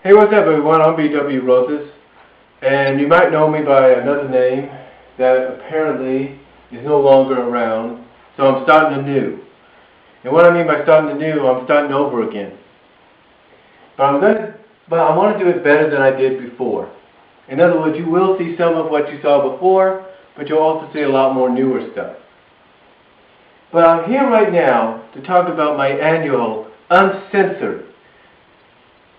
Hey, what's up everyone? I'm B.W. Roses, and you might know me by another name that apparently is no longer around, so I'm starting anew. And what I mean by starting anew, I'm starting over again. But I want to do it better than I did before. In other words, you will see some of what you saw before, but you'll also see a lot more newer stuff. But I'm here right now to talk about my annual Uncensored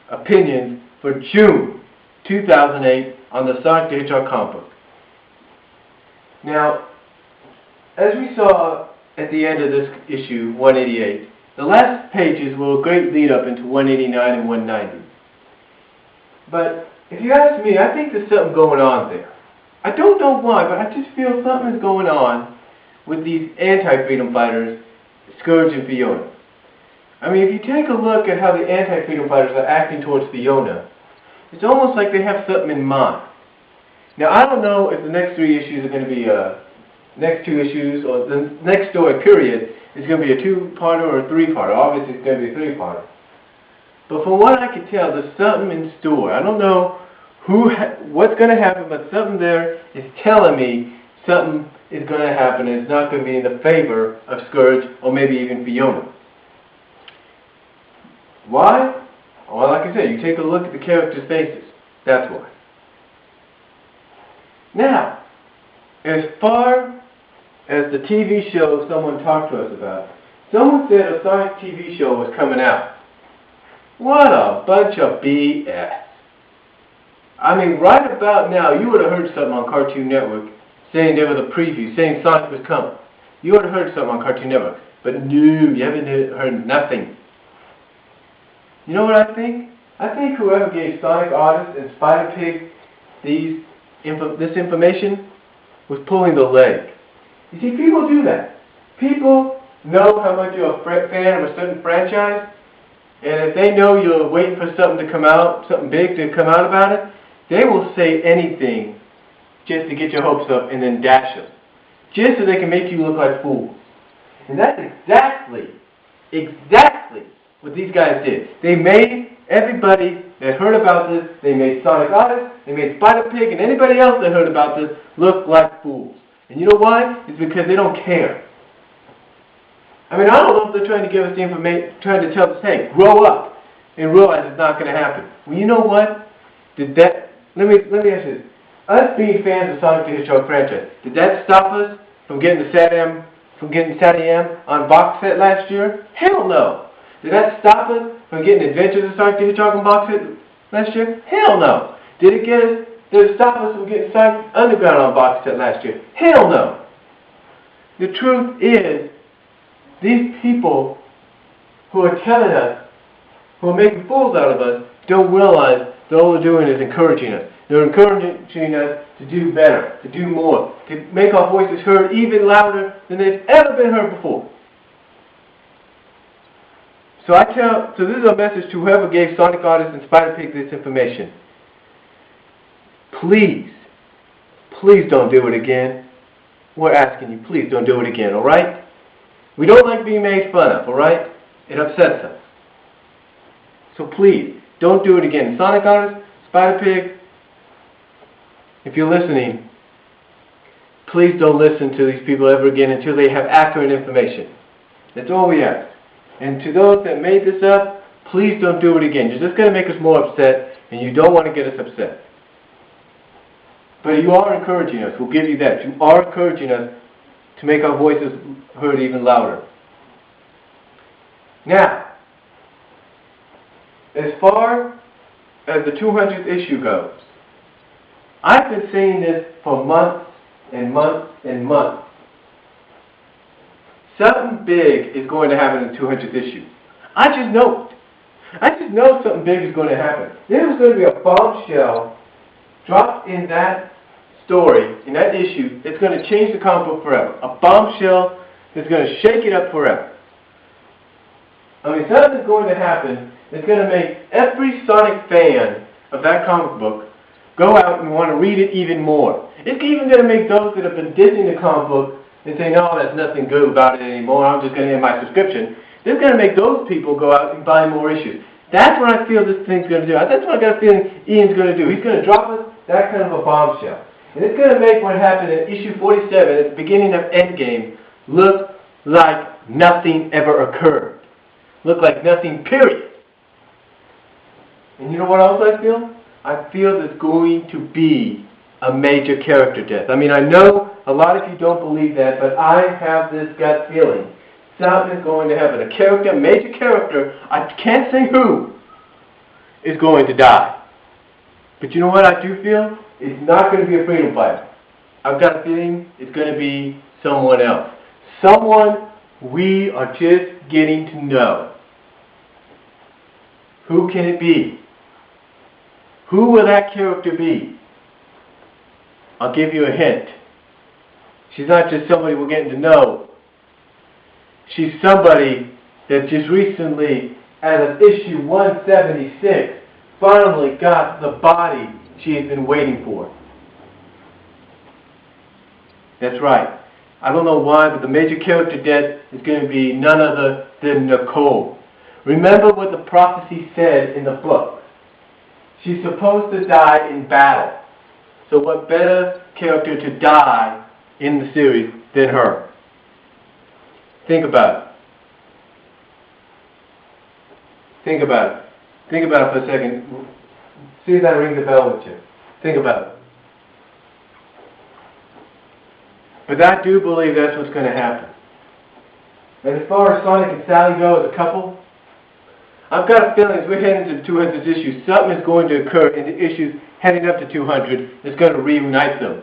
opinion for June 2008 on the Sonic the Hedgehog comic book. Now, as we saw at the end of this issue, 188, the last pages were a great lead up into 189 and 190. But if you ask me, I think there's something going on there. I don't know why, but I just feel something's going on with these anti-freedom fighters, Scourge and Fiona. I mean, if you take a look at how the anti-freedom fighters are acting towards Fiona, it's almost like they have something in mind. Now, I don't know if the next three issues are going to be next two issues, or the next story period is going to be a two-parter or a three-parter. Obviously, it's going to be a three-parter. But from what I can tell, there's something in store. I don't know what's going to happen, but something there is telling me something is going to happen, and it's not going to be in the favor of Scourge or maybe even Fiona. Why? Well, like I said, you take a look at the characters' faces. That's why. Now, as far as the TV show someone talked to us about, someone said a Sonic TV show was coming out. What a bunch of BS. I mean, right about now, you would have heard something on Cartoon Network saying there was a preview, saying Sonic was coming. You would have heard something on Cartoon Network. But no, you haven't heard nothing. You know what I think? I think whoever gave Sonic Artist and Spider-Pig this information was pulling the leg. You see, people do that. People know how much you're a fan of a certain franchise, and if they know you're waiting for something to come out, something big to come out about it, they will say anything just to get your hopes up and then dash them, just so they can make you look like fools. And that's exactly what these guys did. They made everybody that heard about this, they made Sonic Artist, they made Spider-Pig, and anybody else that heard about this look like fools. And you know why? It's because they don't care. I mean, I don't know if they're trying to give us the information, trying to tell us, hey, grow up and realize it's not going to happen. Well, you know what? Let me ask you this. Us being fans of Sonic the Hedgehog franchise, did that stop us from getting the SatAM on box set last year? Hell no. Did that stop us from getting Adventures of Sonic the Hedgehog on box set last year? Hell no. Did it stop us from getting Sonic Underground on box set last year? Hell no. The truth is, these people who are telling us, who are making fools out of us, don't realize that all they're doing is encouraging us. They're encouraging us to do better, to do more, to make our voices heard even louder than they've ever been heard before. So this is a message to whoever gave Sonic Artist and Spider-Pig this information. Please don't do it again. We're asking you, please don't do it again, alright? We don't like being made fun of, alright? It upsets us. So please, don't do it again. Sonic Artist, Spider-Pig, if you're listening, please don't listen to these people ever again until they have accurate information. That's all we ask. And to those that made this up, please don't do it again. You're just going to make us more upset, and you don't want to get us upset. But you are encouraging us. We'll give you that. You are encouraging us to make our voices heard even louder. Now, as far as the 200th issue goes, I've been saying this for months and months and months. Something big is going to happen in the 200th issue. I just know it. I just know something big is going to happen. There's going to be a bombshell dropped in that story, in that issue, that's going to change the comic book forever. A bombshell that's going to shake it up forever. I mean, something's going to happen that's going to make every Sonic fan of that comic book go out and want to read it even more. It's even going to make those that have been dissing the comic book and say, no, there's nothing good about it anymore, I'm just going to end my subscription. This is going to make those people go out and buy more issues. That's what I feel this thing's going to do. That's what I got a feeling Ian's going to do. He's going to drop us that kind of a bombshell. And it's going to make what happened in issue 47 at the beginning of Endgame look like nothing ever occurred. Look like nothing, period. And you know what else I feel? I feel there's going to be a major character death. I mean, I know a lot of you don't believe that, but I have this gut feeling. Something's going to happen. A major character, I can't say who, is going to die. But you know what I do feel? It's not going to be a freedom fighter. I've got a feeling it's going to be someone else. Someone we are just getting to know. Who can it be? Who will that character be? I'll give you a hint. She's not just somebody we're getting to know. She's somebody that just recently, as of issue 176, finally got the body she has been waiting for. That's right. I don't know why, but the major character death is going to be none other than Nicole. Remember what the prophecy said in the book. She's supposed to die in battle. So what better character to die in the series than her? Think about it. Think about it. Think about it for a second. See if that rings a bell with you. Think about it. But I do believe that's what's going to happen. And as far as Sonic and Sally go as a couple, I've got a feeling as we're heading to the 200th issue, something is going to occur in the issues heading up to 200 that's going to reunite them.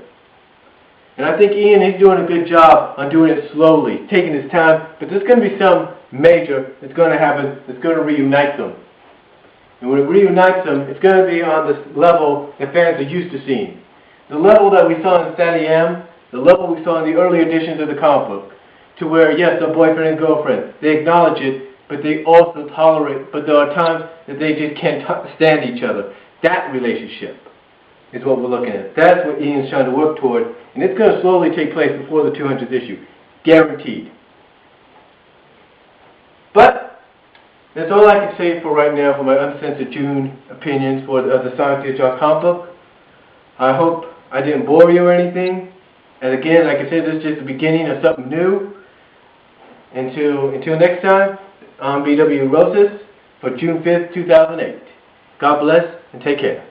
And I think Ian is doing a good job on doing it slowly, taking his time, but there's going to be some major that's going to happen that's going to reunite them. And when it reunites them, it's going to be on this level that fans are used to seeing. The level that we saw in Sandy M, the level we saw in the early editions of the comic book, to where, yes, they're boyfriend and girlfriend. They acknowledge it, but they also tolerate, but there are times that they just can't stand each other. That relationship is what we're looking at. That's what Ian's trying to work toward, and it's going to slowly take place before the 200th issue. Guaranteed. But that's all I can say for right now for my Uncensored June opinions for the Sonic the Hedgehog comic book. I hope I didn't bore you or anything. And again, like I said, this is just the beginning of something new. Until next time, I'm B.W. Rosas for June 5th, 2008. God bless and take care.